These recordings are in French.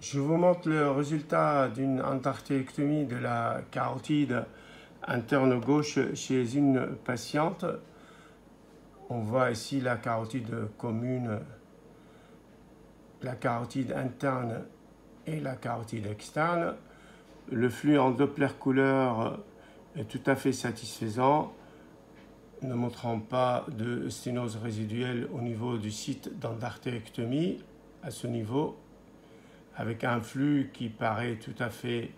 Je vous montre le résultat d'une endartérectomie de la carotide interne gauche chez une patiente. On voit ici la carotide commune, la carotide interne et la carotide externe. Le flux en Doppler couleur est tout à fait satisfaisant, ne montrant pas de sténose résiduelle au niveau du site d'endartérectomie à ce niveau, avec un flux qui paraît tout à fait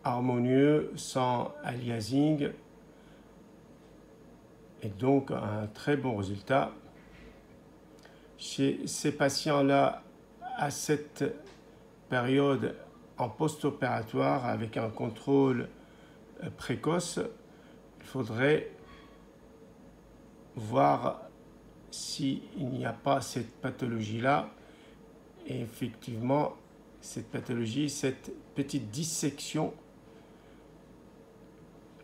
harmonieux, sans aliasing, et donc un très bon résultat. Chez ces patients-là, à cette période en post-opératoire, avec un contrôle précoce, il faudrait voir s'il n'y a pas cette pathologie-là. Et effectivement, cette pathologie, cette petite dissection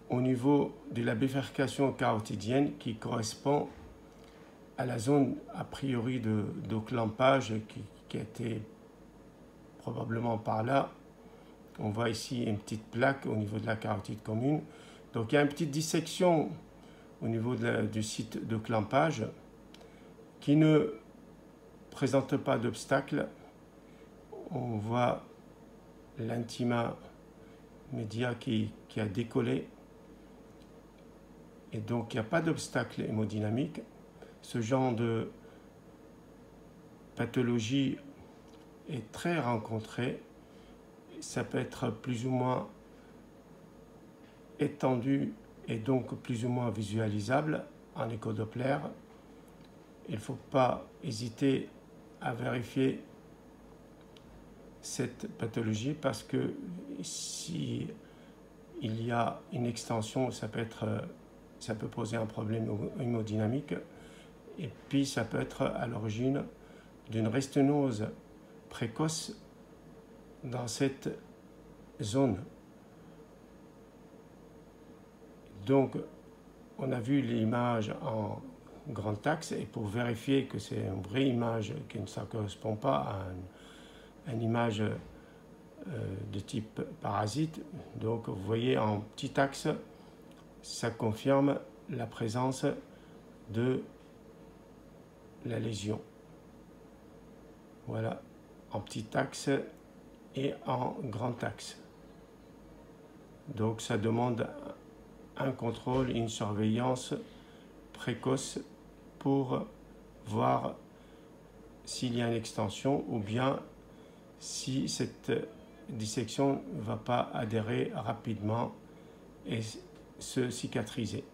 au niveau de la bifurcation carotidienne qui correspond à la zone a priori de clampage qui a été probablement par là. On voit ici une petite plaque au niveau de la carotide commune. Donc il y a une petite dissection au niveau du site de clampage qui ne présente pas d'obstacle. On voit l'intima média qui a décollé. Et donc il n'y a pas d'obstacle hémodynamique. Ce genre de pathologie est très rencontré. Ça peut être plus ou moins étendu et donc plus ou moins visualisable en écho-Doppler. Il ne faut pas hésiter à vérifier cette pathologie parce que si il y a une extension, ça peut poser un problème hémodynamique, et puis ça peut être à l'origine d'une resténose précoce dans cette zone. Donc, on a vu l'image en grand axe, et pour vérifier que c'est une vraie image, qui ne correspond pas à une image de type parasite, donc vous voyez en petit axe, ça confirme la présence de la lésion. Voilà, en petit axe et en grand axe. Donc ça demande un contrôle, une surveillance précoce pour voir s'il y a une extension ou bien si cette dissection ne va pas adhérer rapidement et se cicatriser.